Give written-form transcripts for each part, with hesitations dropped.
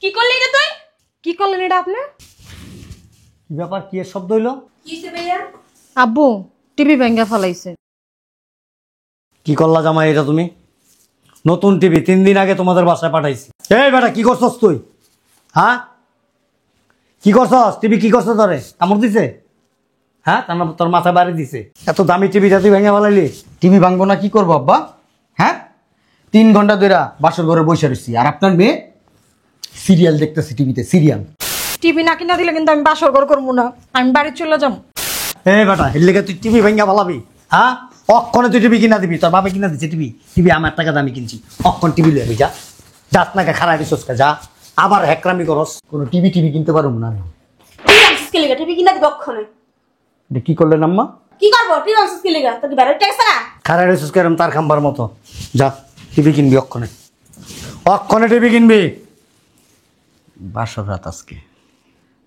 কি করলি রে তুই? কি করলেন এটা আপনি? কি ব্যাপার, কি এর শব্দ হইলো? কিসে ভাইয়া? আব্বু টিভি ভেঙ্গা ফেলাইছে। কি করলা জামাই এটা তুমি? নতুন টিভি 3 দিন আগে তোমাদের বাসায় পাঠাইছি। এই বেটা কি করছস তুই? হ্যাঁ কি করছস? টিভি কি করছ তোরে? কামড় দিছে? হ্যাঁ তোর মাথা বাড়ি দিছে? এত দামি টিভিটা তুই ভেঙে ফেলাইলি? টিভি ভাঙবো না কি করবো আব্বা? হ্যাঁ 3 ঘন্টা ধরে বাসর ঘরে বসে রয়েছি আর আপনার মেয়ে সিরিয়াল দেখতেছি টিভিতে সিরিয়াল। টিভি না কিনা দিলে কিন্তু আমি বাসর ঘর করবো না, আমি বাড়ি চলে যাবো। এই বেটা এর লেগে তুই টিভি ভেঙে ফেলাবি? হ্যাঁ অক্ষণে তুই টিভি কিনা দিবি? তোর বাবা কিনা দিচ্ছে টিভি? টিভি আমার টাকা দামি কিনছি, অক্ষণ টিভি লই আমি। যা যাত নাকে খারাপ দিছস যা, আবার হ্যাকরামি করস। কোনো টিভি কিনতে পারবো না আমি। তুই আনছিস কি লেগা? টিভি কিনা দিবি অক্ষণে? এটা কি করলেন আম্মা? কি করবো? টিভি আনছিস কি লেগা? তোর কি বেড়ে টেকছে না? খারাপ দিছস কেরম তার খাম্বার মতো। যা টিভি কিনবি অক্ষণে, অক্ষণে টিভি কিনবি। বাসর রাত আজকে,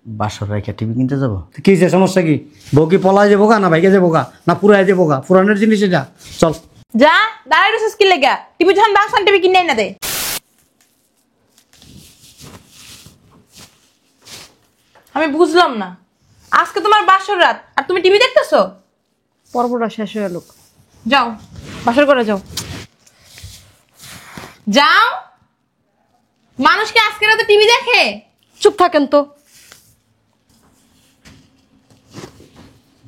বাসর রেখে টিভি কিনতে যাবো? কি যে সমস্যা কি? বউ কি পলায় যাবো গা, না ভাইকে যাবো গা, না পুরাই যাবো গা? পুরানের জিনিস এটা, চল। যা দাঁড়াই রইছিস কি লেগা? টিভি যখন বাক্সান টিভি কিনে না দে। আমি বুঝলাম না, আজকে তোমার বাসর রাত আর তুমি টিভি দেখতেছো? পর্বটা শেষ হয়ে এলো। যাও বাসর করে যাও, যাও। মানুষকে আজকে রাতে টিভি দেখে? চুপ থাকেন তো।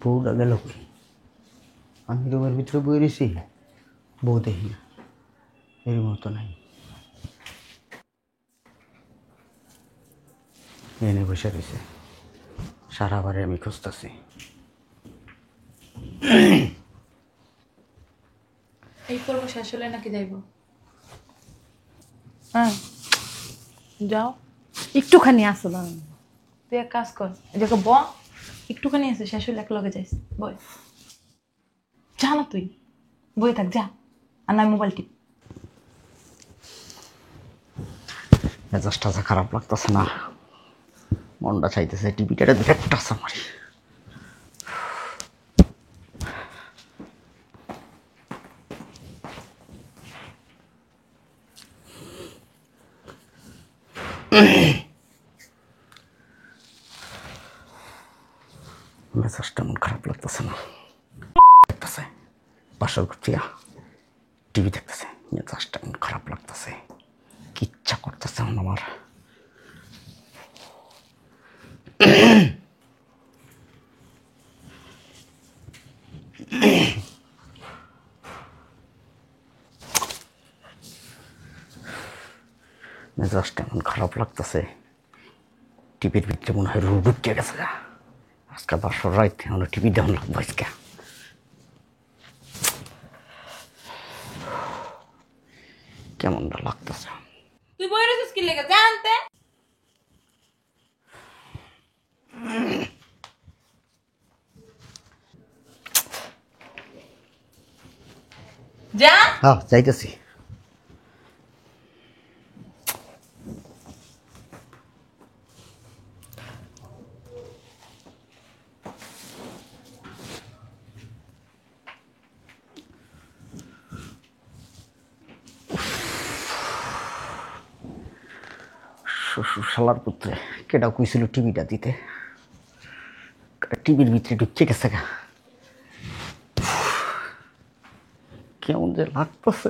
বউটা গেল কি? আমি রুমের ভিতরে বই রয়েছি, বউ দেখি না, এর মতো নাই। এনে বসে রয়েছে, সারা বারে আমি খুঁজতেছি। এই পর্ব শেষ হলে নাকি যাইবো? হ্যাঁ যাও। একটুখানি আসো না। তুই এক কাজ কর, দেখো ব একটুখানি আছে, শেষ হলে এক লগে যাইস। বই যা না, তুই বই থাক যা, আর নয় মোবাইল টিপ। মেজাজটা যা খারাপ লাগতেছে না, মনটা চাইতেছে টিভিটা একটা মারি। মেজাজটা মন খারাপ লাগতেছে না, দেখতেছে বাসর করছি টিভি দেখতেছে, মেজাজটা মন খারাপ লাগতেছে, কি ইচ্ছা করতেছে আমার। মেজাজটা এমন খারাপ লাগতেছে, টিভির ভিতরে মনে হয় রূপ ঢুকে গেছে। আজকে বাসর রাত টিভি দেওয়া লাগবো আজকে। কেমনটা লাগতেছে। তুই বই রেছিস কি লেগে? জানতে যা। হ্যাঁ যাইতেছি। শ্বশুর শালার পুত্রে কেডা কইছিল টিভিটা দিতে, টিভির ভিতরে ঢুকে গেছে গা। কেমন যে লাগতেছে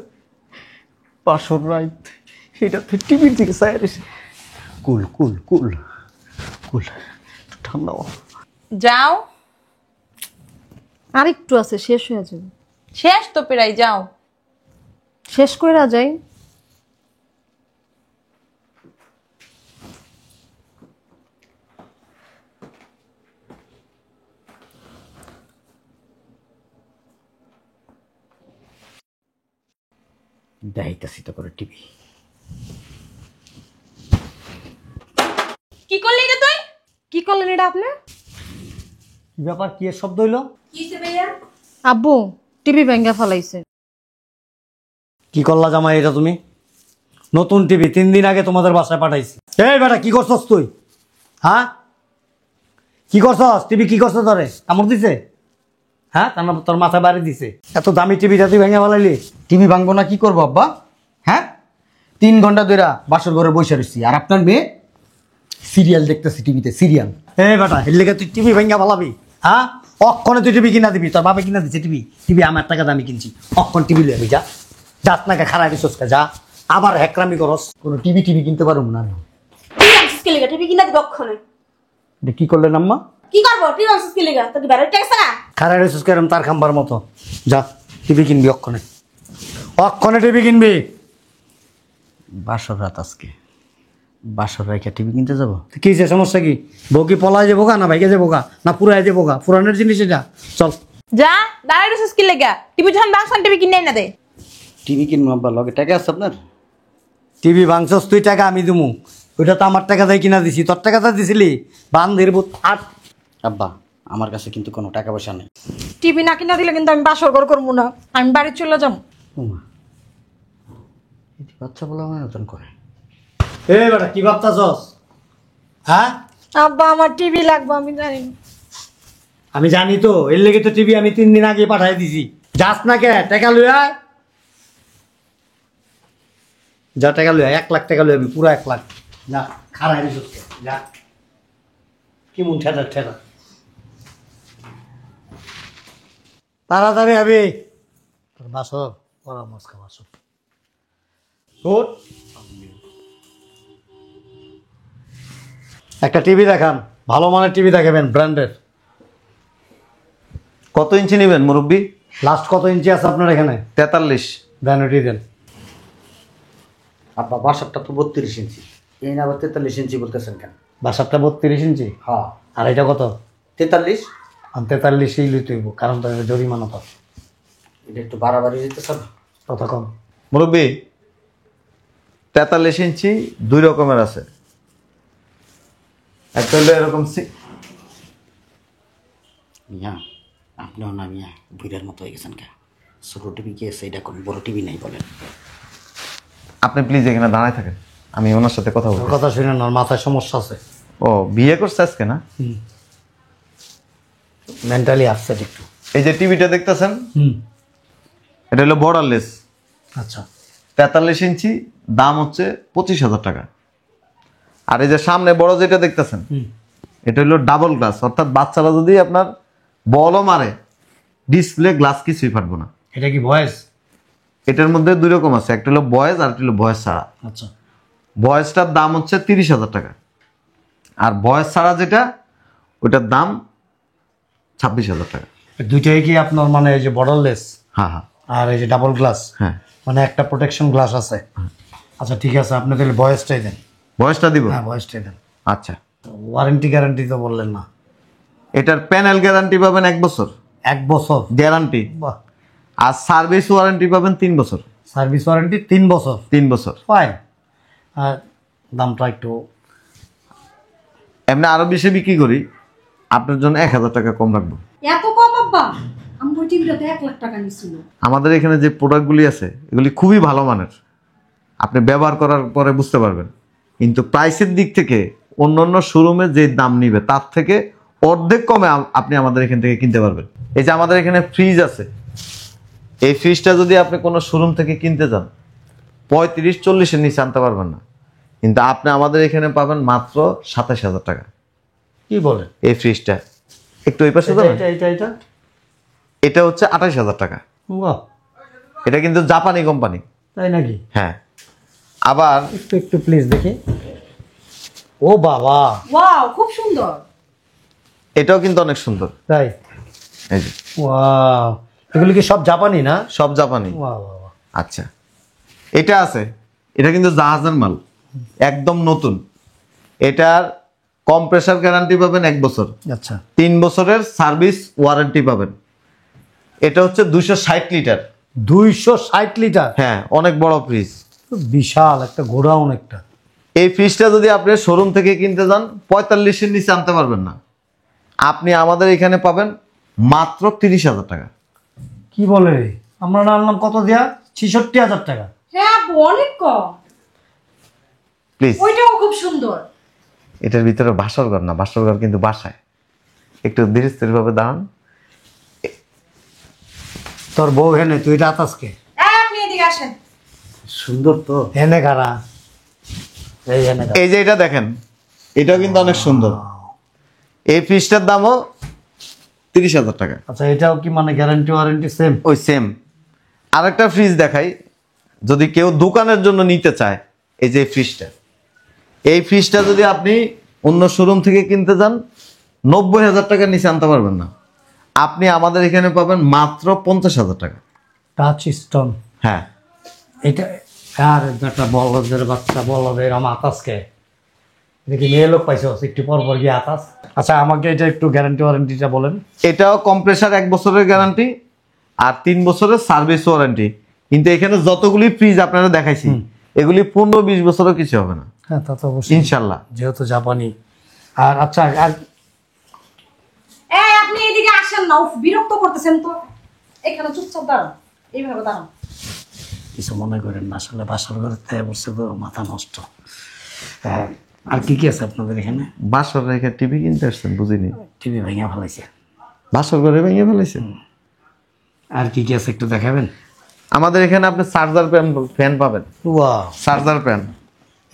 বাসর রাত, এটা তো টিভির দিকে চায় রয়েছে। কুল কুল কুল কুল, ঠান্ডা যাও। আর একটু আছে, শেষ হয়ে যাবে। শেষ তো প্রায়, যাও। শেষ কইরা যাই। দেখাইতেছি তো করে টিভি। কি করলি রে তুই? কি করলেন এটা আপনি? কি ব্যাপার, কি এর শব্দ হইলো? কিসে ভাইয়া? আব্বু টিভি ভেঙ্গা ফেলাইছে। কি করলা জামাই এটা তুমি? নতুন টিভি 3 দিন আগে তোমাদের বাসায় পাঠাইছি। এই বেটা কি করছস তুই? হ্যাঁ কি করছস? টিভি কি করছ তোরে? কামড় দিছে? হ্যাঁ তোর মাথা বাড়ি দিছে? এত দামি টিভিটা তুই ভেঙে ফেলাইলি? টিভি ভাঙবো না কি করবো আব্বা? হ্যাঁ 3 ঘন্টা ধরে বাসর ঘরে বসে রয়েছি আর আপনার মেয়ে সিরিয়াল দেখতেছি টিভিতে, সিরিয়াল। এই বেটা এর লেগে তুই টিভি ভাঙ্গা ভালাবি? হ্যাঁ, অক্ষণে তুই টিভি কিনা দিবি? তোর বাবা কিনা দিচ্ছে টিভি? টিভি আমার টাকা দামি কিনছি, অক্ষণ টিভি লবি। যা, যাস না খারাপ দিছস যা, আবার হ্যাকরামি করস। কোনো টিভি টিভি কিনতে পারবো না আমি। তুই রাখছিস কে লেগে? টিভি কিনা দিবি অক্ষণে। এটা কি করলেন আম্মা? কি করবো? তুই রাখছিস কে লেগে? তোর কি বেরোয় ট্যাক্স না? খারাপ দিছস কেরম তার খাম্বার মতো। যা, টিভি কিনবি অক্ষণে, অক্ষণে টিভি কিনবি। বাসর রাত আজকে, বাসর রাইখা টিভি কিনতে যাবো? কি যে সমস্যা কি? বউ কি পলায় যাবো গা, না ভাইকে যাবো গা, না পুরাই যাবো গা? পুরানের জিনিস এটা, চল। যা, দাঁড়াই রয়েছিস কি লেগা? টিভি যখন বাংসান টিভি কিনে না দে। টিভি কিনবো আব্বা, লগে টাকা আছে আপনার? টিভি ভাঙছস তুই, টাকা আমি দিমু? ওইটা তো আমার টাকা দিয়ে কিনা দিছি, তোর টাকা তো দিছিলি। বান্ধের বুত আট। আব্বা আমার কাছে কিন্তু কোনো টাকা পয়সা নেই। টিভি না কিনা দিলে কিন্তু আমি বাসর ঘর করবো না, আমি বাড়ি চলে যাবো। ওমা, এই বাচ্চা বলে আমার আয়োজন করে। এ বেটা কি ভাবতাছস? হ্যাঁ, আব্বা আমার টিভি লাগবে, আমি জানি না। আমি জানি তো, এর লেগে তো টিভি আমি 3 দিন আগে পাঠাই দিছি। যাস না কে? টাকা লই আয়। যা, টাকা লই আয়, 1 লাখ টাকা লই আবি, পুরো 1 লাখ। যা, খারাপ দিছস কে? যা, কি মন ঠেলা ঠেলা, তাড়াতাড়ি আবি। তোর বাসর পরামর্শ খা বাসর। গুড। একটা টিভি দেখান, ভালো মানের টিভি দেখাবেন, ব্র্যান্ডের। কত ইঞ্চি নেবেন মুরব্বী? লাস্ট কত ইঞ্চি আছে আপনার এখানে? 43। ভ্যানিটি দেন। আব্বা বাসারটা তো 32 ইঞ্চি, এই না আবার 43 ইঞ্চি বলতেছেন কেন? বাসারটা 32 ইঞ্চি, হ্যাঁ আর এটা কত? 43। আমি 43ই লইতে হইব, কারণ তো জরিমানা তো। এটা একটু বাড়াবাড়ি দিতে স্যার। কত কম? মুরব্বী 43 ইঞ্চি 2 রকমের আছে। একটা হলো এরকম মিয়া আপনিও না মিয়া বুড়ার মতো হয়ে গেছেন কে? ছোট টিভি কি আছে, এটা কোন বড় টিভি নাই বলেন? আপনি প্লিজ এখানে দাঁড়ায় থাকেন, আমি ওনার সাথে কথা ওর বলবো। কথা শুনে না, ওর মাথায় সমস্যা আছে। ও বিয়ে করছে আজকে না? মেন্টালি আপসেট একটু। এই যে টিভিটা দেখতেছেন, এটা হলো বর্ডারলেস। আচ্ছা, 43 ইঞ্চি, দাম হচ্ছে 25,000 টাকা। আর এই যে সামনে বড় যেটা দেখতেছেন, এটা হলো ডাবল গ্লাস, অর্থাৎ বাচ্চারা যদি আপনার বলও মারে, ডিসপ্লে গ্লাস কিছুই ফাটবো না। এটা কি ভয়েস? এটার মধ্যে 2 রকম আছে, একটা হলো বয়েজ আর একটা হলো বয়েজ ছাড়া। আচ্ছা, বয়েজটার দাম হচ্ছে 30,000 টাকা, আর বয়েজ ছাড়া যেটা, ওইটার দাম 26,000 টাকা। দুইটাই কি আপনার মানে এই যে বর্ডারলেস হ্যাঁ হ্যাঁ আর এই যে ডাবল গ্লাস, হ্যাঁ। মানে একটা প্রোটেকশন গ্লাস আছে? আচ্ছা ঠিক আছে, আপনি তাহলে ভয়েসটাই দেন। বয়েজটা দিব? হ্যাঁ, ভয়েসটাই দেন। আচ্ছা, ওয়ারেন্টি গ্যারান্টি তো বললেন না? এটার প্যানেল গ্যারান্টি পাবেন 1 বছর 1 বছর গ্যারান্টি, বাহ। আর সার্ভিস ওয়ারেন্টি পাবেন 3 বছর। সার্ভিস ওয়ারেন্টি 3 বছর? 3 বছর। ফাইন। আর দামটা একটু এমনি আরো বেশি বিক্রি করি, আপনার জন্য 1,000 টাকা কম রাখবো। এত কম আব্বা? আমার টিভিটাতে 1 লাখ টাকা নিছিল। আমাদের এখানে যে প্রোডাক্টগুলি আছে এগুলি খুবই ভালো মানের, আপনি ব্যবহার করার পরে বুঝতে পারবেন। কিন্তু প্রাইসের দিক থেকে অন্য অন্য শোরুমে যে দাম নিবে তার থেকে অর্ধেক কমে আপনি আমাদের এখান থেকে কিনতে পারবেন। এই যে আমাদের এখানে ফ্রিজ আছে, এই ফ্রিজটা যদি আপনি কোনো শোরুম থেকে কিনতে যান 35-40-এর নিচে আনতে পারবেন না, কিন্তু আপনি আমাদের এখানে পাবেন মাত্র 27,000 টাকা। কি বলেন? এই ফ্রিজটা একটু ওই পাশে এটা যাবেন, এটা এটা এটা এটা হচ্ছে 28,000 টাকা। বাহ, এটা কিন্তু জাপানি কোম্পানি। তাই নাকি? হ্যাঁ, আবার একটু একটু প্লিজ দেখি। ও বাবা, ওয়াও, খুব সুন্দর। এটাও কিন্তু অনেক সুন্দর। তাই? এই যে ওয়াও, এগুলো কি সব জাপানি না? সব জাপানি। বাহ বাহ বাহ। আচ্ছা, এটা আছে, এটা কিন্তু জাহাজের মাল, একদম নতুন। এটার কম্প্রেসার গ্যারান্টি পাবেন 1 বছর, আচ্ছা, 3 বছরের সার্ভিস ওয়ারেন্টি পাবেন। এটা হচ্ছে 260 লিটার। 260 লিটার? হ্যাঁ, অনেক বড় ফ্রিজ, বিশাল একটা গোডাউন একটা। এই ফ্রিজটা যদি আপনি শোরুম থেকে কিনতে যান 45-এর নিচে আনতে পারবেন না, আপনি আমাদের এখানে পাবেন মাত্র 30,000 টাকা। কি বলে? আমরা না আনলাম কত দিয়া? 66,000 টাকা। হ্যাঁ আব্বু, অনেক কম। প্লিজ, ওইটাও খুব সুন্দর। এটার ভিতরে বাসরঘর না, বাসরঘর কিন্তু বাসায়। একটু ধীরে স্থির ভাবে দাঁড়ান। তোর বউ হেনে, তুই রাত আজকে আপনি এদিকে আসেন। সুন্দর তো। হেনে কারা? এই হেনে কারা? এই যে এটা দেখেন, এটাও কিন্তু অনেক সুন্দর। এই ফ্রিজটার দামও 30,000 টাকা। আচ্ছা, এটাও কি মানে গ্যারান্টি ওয়ারেন্টি সেম? ওই সেম। আরেকটা ফ্রিজ দেখাই, যদি কেউ দোকানের জন্য নিতে চায়, এই যে ফ্রিজটা, এই ফ্রিজটা যদি আপনি অন্য শোরুম থেকে কিনতে যান 90,000 টাকার নিচে আনতে পারবেন না, আপনি আমাদের এখানে পাবেন মাত্র 50,000 টাকা। Touch stone? হ্যাঁ। এটা আর একটা বলদের বাচ্চা, বলদের আমার আতাসকে দেখি মেয়ে লোক পাইছো একটু পর পর গিয়ে আতাস। আচ্ছা, আমাকে এটা একটু গ্যারান্টি ওয়ারেন্টিটা বলেন। এটাও কম্প্রেসার 1 বছরের গ্যারান্টি আর 3 বছরের সার্ভিস ওয়ারেন্টি। কিন্তু এখানে যতগুলি ফ্রিজ আপনারা দেখাইছি এগুলি 15-20 বছরও কিছু হবে না। হ্যাঁ, তা তো অবশ্যই, ইনশাল্লাহ, যেহেতু জাপানি। আর আচ্ছা, আর এই আপনি এদিকে আসেন না, উফ, বিরক্ত করতেছেন তো। এখানে চুপচাপ দাঁড়ান, এইভাবে দাঁড়ান। কিছু মনে করেন না, আসলে বাসার ঘরে থেকে বসে তো মাথা নষ্ট। হ্যাঁ, আর কি কি আছে আপনাদের এখানে? বাসর রেখে টিভি কিনতে আসছেন, বুঝিনি। টিভি ভেঙে ফেলাইছে? বাসর ঘরে ভেঙে ফেলেছেন? আর কি কি আছে একটু দেখাবেন? আমাদের এখানে আপনি চার্জার ফ্যান পাবেন। Wow, charger fan.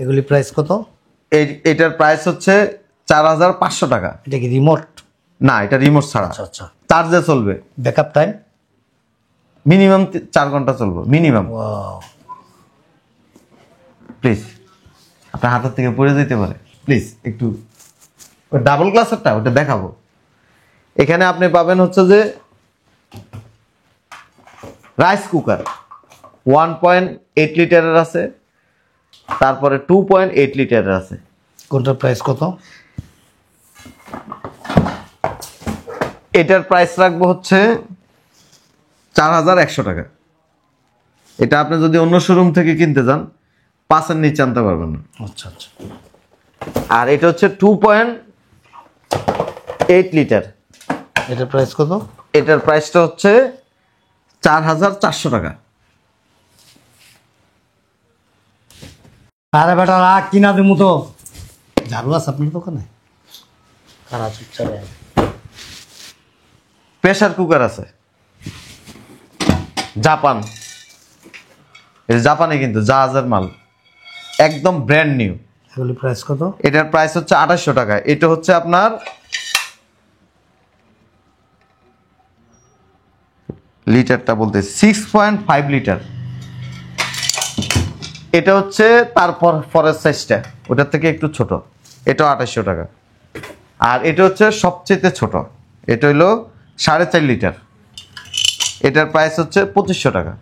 এগুলি প্রাইস কত? এটার প্রাইস হচ্ছে 4,500 টাকা। এটা কি রিমোট? না, এটা রিমোট ছাড়া, আচ্ছা আচ্ছা। চার্জে চলবে। ব্যাকআপ টাইম মিনিমাম 4 ঘন্টা চলবে, মিনিমাম। ওয়াও, প্লিজ, আপনার হাতের থেকে পড়ে যেতে পারে, প্লিজ একটু। ডাবল গ্লাসেরটা ওটা দেখাবো। এখানে আপনি পাবেন হচ্ছে যে রাইস কুকার 1.8 লিটারের আছে, তারপরে 2.8 লিটারের আছে। কোনটার প্রাইস কত? এটার প্রাইস রাখবো হচ্ছে 4,100 টাকা। এটা আপনি যদি অন্য শোরুম থেকে কিনতে যান 5-এর নিচে আনতে পারবেন না। আচ্ছা আচ্ছা। আর এটা হচ্ছে 2.8 লিটার। এটার প্রাইস কত? এটার প্রাইসটা হচ্ছে 4,400 টাকা। আরে বেটা রাখ, কিনা দেবো তো। ঝাড়ু আছে আপনার দোকানে? খারাপ চুপচাপ। প্রেসার কুকার আছে জাপান, এটা জাপানে কিন্তু জাহাজের মাল, একদম ব্র্যান্ড নিউ। এগুলি প্রাইস কত? এটার প্রাইস হচ্ছে 2,800 টাকা। এটা হচ্ছে আপনার লিটারটা বলতে 6.5 লিটার। এটা হচ্ছে তারপর ফরের সাইজটা, ওটার থেকে একটু ছোট, এটাও 2,800 টাকা। আর এটা হচ্ছে সবচেয়ে ছোট, এটা হলো 4.5 লিটার। এটার প্রাইস হচ্ছে 2,500 টাকা।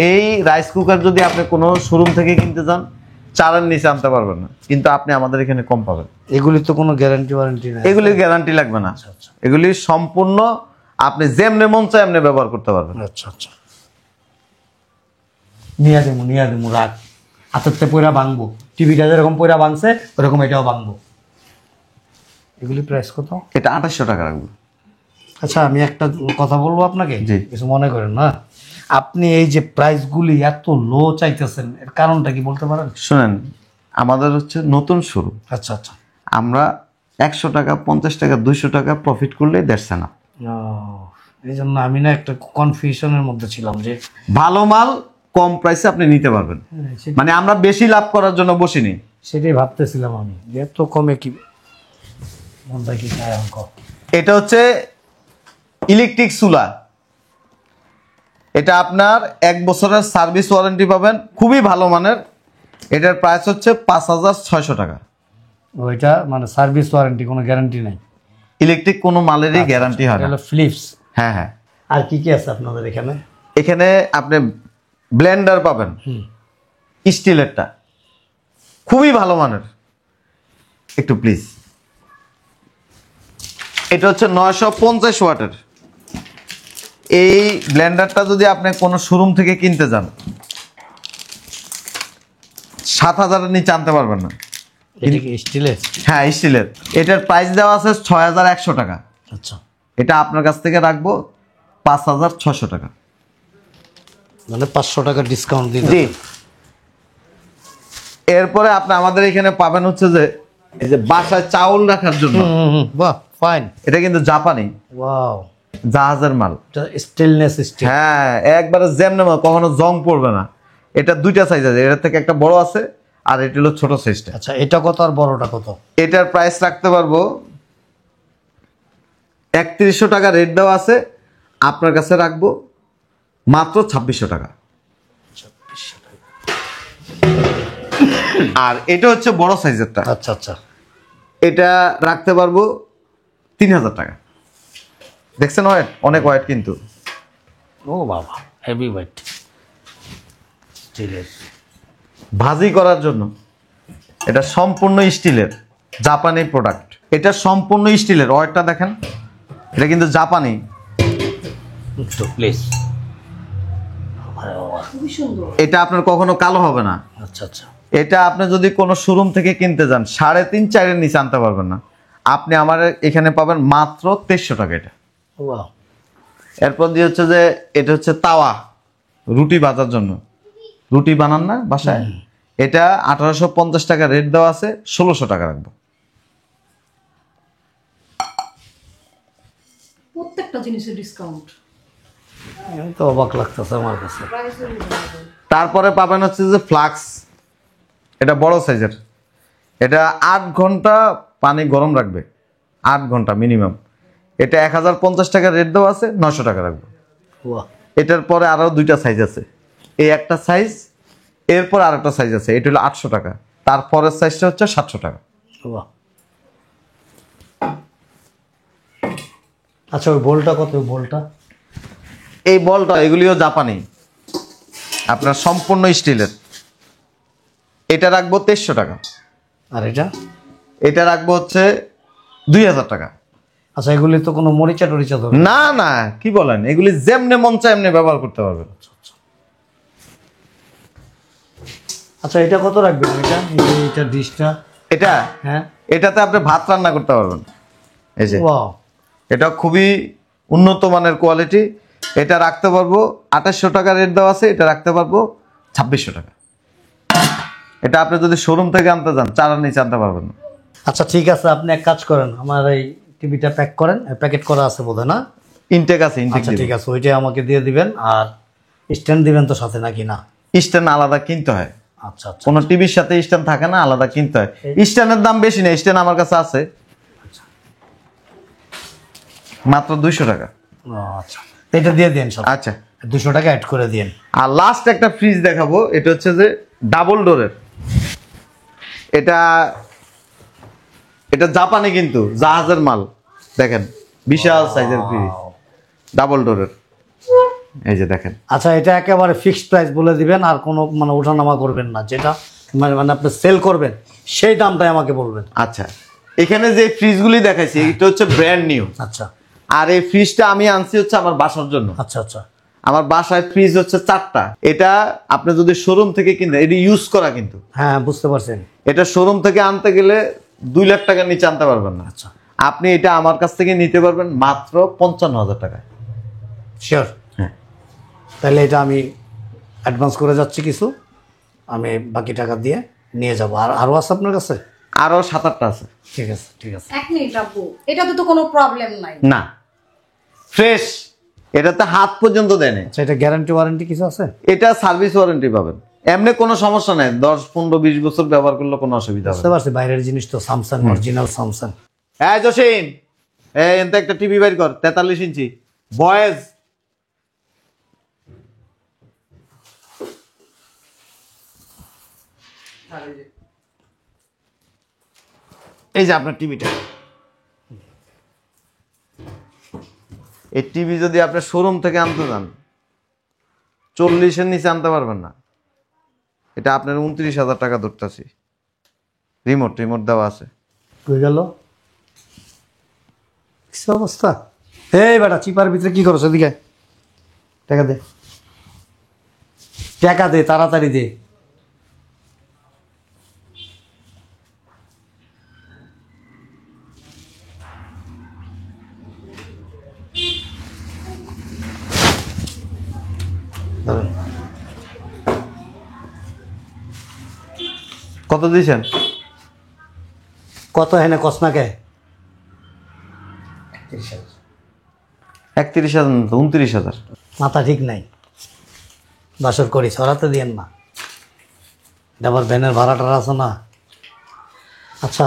এই রাইস কুকার যদি আপনি কোনো শোরুম থেকে কিনতে যান 4-এর নিচে আনতে পারবেন না, কিন্তু আপনি আমাদের এখানে কম পাবেন। এগুলি তো কোনো গ্যারান্টি ওয়ারেন্টি নেই? এগুলির গ্যারান্টি লাগবে না, এগুলি সম্পূর্ণ আপনি যেমনে মন চায় এমনি ব্যবহার করতে পারবেন। আচ্ছা আচ্ছা, নিয়ে দেবো রাখ। হাতের পয়রা ভাঙবো, টিভিটা যেরকম পয়রা ভাঙছে ওরকম এটাও ভাঙবো। এগুলি প্রাইস কত? এটা 2,800 টাকা রাখবো। আচ্ছা, আমি একটা কথা বলবো আপনাকে, জি। কিছু মনে করেন না। আপনি এই যে প্রাইসগুলি এত লো চাইতেছেন, এর কারণটা কি বলতে পারেন? শুনেন, আমাদের হচ্ছে নতুন শুরু, আচ্ছা আচ্ছা। আমরা 100 টাকা 50 টাকা 200 টাকা প্রফিট করলেই দেখছে না। এই জন্য আমি না একটা কনফিউশনের মধ্যে ছিলাম যে ভালো মাল কম প্রাইসে আপনি নিতে পারবেন, মানে আমরা বেশি লাভ করার জন্য বসিনি। সেটাই ভাবতেছিলাম আমি, যে এত কমে কি মনটা কি চায় অঙ্ক। এটা হচ্ছে ইলেকট্রিক চুলা, এটা আপনার 1 বছরের সার্ভিস ওয়ারেন্টি পাবেন, খুবই ভালো মানের। এটার প্রাইস হচ্ছে 5,600 টাকা। ওইটা মানে সার্ভিস ওয়ারেন্টি, কোনো গ্যারান্টি নাই? ইলেকট্রিক কোনো মালেরই গ্যারান্টি হয় না। হলো ফিলিপস। হ্যাঁ হ্যাঁ। আর কি কি আছে আপনাদের এখানে? এখানে আপনি ব্লেন্ডার পাবেন স্টিলেরটা, খুবই ভালো মানের। একটু প্লিজ, এটা হচ্ছে 950 ওয়াটের। এই ব্লেন্ডারটা যদি আপনি কোনো শোরুম থেকে কিনতে যান 7,000-এর নিচে আনতে পারবেন না। এটা কি স্টিলের? হ্যাঁ, স্টিলের। এটার প্রাইস দেওয়া আছে 6,100 টাকা। আচ্ছা, এটা আপনার কাছ থেকে রাখবো 5,600 টাকা। মানে 500 টাকা ডিসকাউন্ট দিতে? জি। এরপরে আপনি আমাদের এখানে পাবেন হচ্ছে যে এই যে বাসায় চাউল রাখার জন্য, বাহ, ফাইন। এটা কিন্তু জাপানি, ওয়াও, জাহাজের মাল। এটা স্টেনলেস স্টিল। হ্যাঁ, একবারে যেমন কখনো জং পড়বে না। এটা 2টা সাইজ আছে, এটার থেকে একটা বড় আছে আর এটা হলো ছোট সাইজটা। আচ্ছা, এটা কত আর বড়টা কত? এটার প্রাইস রাখতে পারবো 3100 টাকা রেট দেওয়া আছে, আপনার কাছে রাখবো মাত্র 2600 টাকা। আর এটা হচ্ছে বড় সাইজেরটা, আচ্ছা আচ্ছা, এটা রাখতে পারবো 3000 টাকা। দেখছেন ওয়েট, অনেক ওয়েট কিন্তু। ও বাবা, হেভি ওয়েট। স্টিলের ভাজি করার জন্য এটা সম্পূর্ণ স্টিলের, জাপানি প্রোডাক্ট। এটা সম্পূর্ণ স্টিলের, ওয়েটটা দেখেন, এটা কিন্তু জাপানি। একটু প্লিজ। খুবই সুন্দর। এটা আপনার কখনো কালো হবে না। আচ্ছা আচ্ছা, এটা আপনি যদি কোনো শোরুম থেকে কিনতে যান 3.5-4 নিচে আনতে পারবেন না, আপনি আমার এখানে পাবেন মাত্র 2300 টাকা এটা। ওয়াও। এরপর দিয়ে হচ্ছে যে এটা হচ্ছে তাওয়া, রুটি ভাজার জন্য, রুটি বানান না বাসায়, এটা 1850 টাকা রেট দেওয়া আছে, 1600 টাকা রাখবো। প্রত্যেকটা জিনিসের ডিসকাউন্ট। আমি তো অবাক লাগতেছে আমার কাছে। তারপরে পাবেন হচ্ছে যে ফ্লাক্স, এটা বড় সাইজের, এটা 8 ঘন্টা পানি গরম রাখবে, 8 ঘন্টা মিনিমাম। এটা 1050 টাকা রেট দেওয়া আছে, 900 টাকা রাখবো। ওয়া, এটার পরে আরো 2টা সাইজ আছে, এই একটা সাইজ, এরপর আর একটা সাইজ আছে, এটা হলো 800 টাকা, তারপরের সাইজটা হচ্ছে 700 টাকা। ওয়া। আচ্ছা, ওই বোলটা কত? ওই বোলটা? এই বলটা এগুলিও জাপানি, আপনার সম্পূর্ণ স্টিলের, এটা রাখবো 2300 টাকা। আর এটা? এটা রাখবো হচ্ছে 2000 টাকা। আচ্ছা, এগুলি তো কোনো মরিচা টরিচা ধরে? না না, কি বলেন, এগুলি যেমনে মন চায় এমনি ব্যবহার করতে পারবেন। আচ্ছা, এটা কত রাখবেন? এটা ডিশটা? এটা, হ্যাঁ, এটাতে আপনি ভাত রান্না করতে পারবেন। এই যে ওয়াও। এটা খুবই উন্নত মানের কোয়ালিটি, এটা রাখতে পারবো 2800 টাকা রেট দেওয়া আছে, এটা রাখতে পারবো 2600 টাকা। এটা আপনি যদি শোরুম থেকে আনতে যান 4 নিচে আনতে পারবেন না। আচ্ছা ঠিক আছে, আপনি এক কাজ করেন, আমার এই টিভিটা প্যাক করেন, প্যাকেট করা আছে বোধহয় না? ইনটেক আছে, ইনটেক। আচ্ছা ঠিক আছে, ওইটাই আমাকে দিয়ে দিবেন। আর স্ট্যান্ড দিবেন তো সাথে নাকি না? স্ট্যান্ড আলাদা কিনতে হয়, আচ্ছা আচ্ছা, কোনো টিভির সাথে স্ট্যান্ড থাকে না, আলাদা কিনতে হয়। স্ট্যান্ডের দাম বেশি না, স্ট্যান্ড আমার কাছে আছে মাত্র 200 টাকা। ও আচ্ছা, এটা দিয়ে দিন সব। আচ্ছা, 200 টাকা অ্যাড করে দিন। আর লাস্ট একটা ফ্রিজ দেখাবো, এটা হচ্ছে যে ডাবল ডোরের, এটা এটা জাপানি কিন্তু জাহাজের মাল, দেখেন বিশাল সাইজের ফ্রিজ, ডাবল ডোরের, এই যে দেখেন। আচ্ছা, এটা একেবারে ফিক্সড প্রাইস বলে দিবেন, আর কোনো মানে ওঠানামা করবেন না, যেটা মানে আপনি সেল করবেন সেই দামটাই আমাকে বলবেন। আচ্ছা, এখানে যে ফ্রিজগুলি দেখাইছি এটা হচ্ছে ব্র্যান্ড নিউ। আচ্ছা আর এই ফ্রিজটা আমি আনছি হচ্ছে আমার বাসার জন্য। আচ্ছা আচ্ছা, আমার বাসায় ফ্রিজ হচ্ছে 4টা। এটা আপনি যদি শোরুম থেকে কিনেন, এটা ইউজ করা কিন্তু, হ্যাঁ বুঝতে পারছেন। এটা শোরুম থেকে আনতে গেলে 2 লাখ টাকার নিচে আনতে পারবেন না। আচ্ছা, আপনি এটা আমার কাছ থেকে নিতে পারবেন মাত্র 55,000 টাকায়। শিওর? হ্যাঁ। তাহলে এটা আমি অ্যাডভান্স করে যাচ্ছি কিছু, আমি বাকি টাকা দিয়ে নিয়ে যাব। আর আরও আছে আপনার কাছে? আরো 7-8টা আছে। ঠিক আছে ঠিক আছে। 1 মিনিট আব্বু, এটাতে তো কোনো প্রবলেম নাই। না, ফ্রেশ, এটাতে হাত পর্যন্ত দেয় না। আচ্ছা, এটা গ্যারান্টি ওয়ারেন্টি কিছু আছে? এটা সার্ভিস ওয়ারেন্টি পাবেন, এমনি কোনো সমস্যা নাই, 10, 15, 20 বছর ব্যবহার করলে কোনো অসুবিধা হবে বুঝতে না। পারছি, বাইরের জিনিস তো স্যামসাং, অরিজিনাল স্যামসাং। হ্যাঁ জসিম, এনতে একটা টিভি বের কর, 43 ইঞ্চি বয়েজ। এই যে আপনার টিভিটা, এই টিভি যদি আপনি শোরুম থেকে আনতে যান 40-এর নিচে আনতে পারবেন না। এটা আপনার 29,000 টাকা ধরতেছি। রিমোট দেওয়া আছে। হয়ে গেল কি অবস্থা? এই বেটা, চিপার ভিতরে কি করছো? এদিকে টাকা দে, টাকা দে, তাড়াতাড়ি দে। ধরেন। কত দিয়েছেন? কত হেনে কসনাকে? 31,000 না তো 29,000। মাথা ঠিক নাই, বাসর করি, সরাতে দিয়েন না। এটা আবার ভ্যানের ভাড়াটা আছে না। আচ্ছা,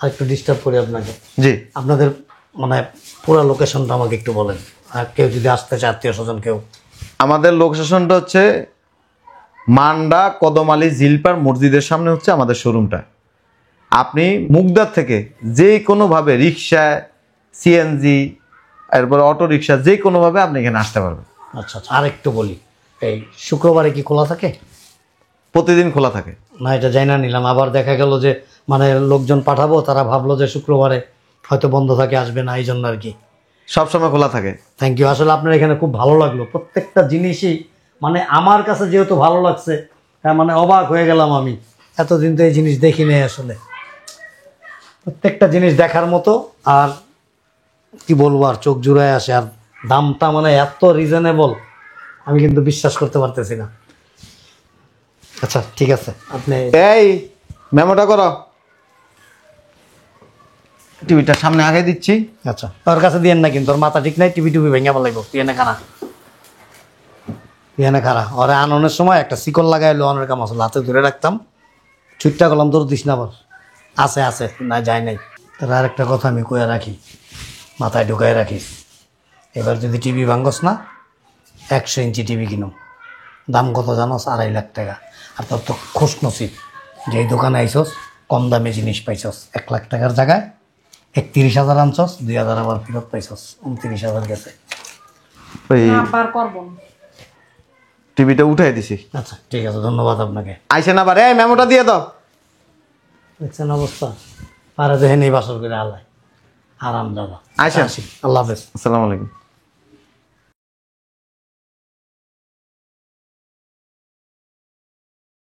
আর একটু ডিস্টার্ব করি আপনাকে। জি, আপনাদের মানে পুরো লোকেশনটা আমাকে একটু বলেন, আর কেউ যদি আসতে চায়, আত্মীয় স্বজন কেউ। আমাদের লোকেশনটা হচ্ছে মান্ডা কদমালী জিলপার মসজিদের সামনে হচ্ছে আমাদের শোরুমটা। আপনি মুগদার থেকে যে কোনোভাবে রিক্সা, সিএনজি, এরপর অটো রিক্সা, যে কোনোভাবে আপনি এখানে আসতে পারবেন। আচ্ছা আচ্ছা, আর একটু বলি, এই শুক্রবারে কি খোলা থাকে? প্রতিদিন খোলা থাকে। না, এটা জানি না নিলাম, আবার দেখা গেল যে মানে লোকজন পাঠাবো, তারা ভাবলো যে শুক্রবারে হয়তো বন্ধ থাকে, আসবে না, এই জন্য আর কি। সবসময় খোলা থাকে। Thank you. আসলে আপনার এখানে খুব ভালো লাগলো, প্রত্যেকটা জিনিসই মানে আমার কাছে যেহেতু ভালো লাগছে, মানে অবাক হয়ে গেলাম আমি। এতদিন তো এই জিনিস দেখি নাই আসলে, প্রত্যেকটা জিনিস দেখার মতো। আর কি বলবো, আর চোখ জুড়ায় আসে। আর দামটা মানে এত রিজনেবল, আমি কিন্তু বিশ্বাস করতে পারতেছি না। আচ্ছা ঠিক আছে, আপনি এই মেমোটা করো, টিভিটা সামনে আগে দিচ্ছি। আচ্ছা তোর কাছে দিয়েন না, কিন্তু ওর মাথা ঠিক নাই, টিভি টুবি ভেঙে বলাইব। তুই এনে খানা, তুই এনে খারা। ওরে আননের সময় একটা শিকল লাগাইলো, অনের কাম আসলে হাতে ধরে রাখতাম, ছুটটা করলাম, তোর দিস না আবার। আছে আছে, না যায় নাই। তার আর একটা কথা আমি কয়ে রাখি, মাথায় ঢুকাই রাখিস, এবার যদি টিভি ভাঙ্গস না, 100 ইঞ্চি টিভি কিনো। দাম কত জানোস? 2.5 লাখ টাকা। আর তোর তো খুশ নসিব, যেই দোকানে আইসস কম দামে জিনিস পাইছস। 1 লাখ টাকার জায়গায় 31,000 আনছস, 2,000 আবার ফেরত পাইছস, 29,000 গেছে। ওই আবার করবো না। টিভিটা উঠাই দিছি। আচ্ছা ঠিক আছে, ধন্যবাদ আপনাকে। আইসেন আবার, এই মেমোটা দিয়ে দাও। দেখছেন অবস্থা, পারে দেখে নেই বাসর করে আল্লাহ আরাম দাদা। আচ্ছা। আসি, আল্লাহ হাফেজ। আসসালামু আলাইকুম।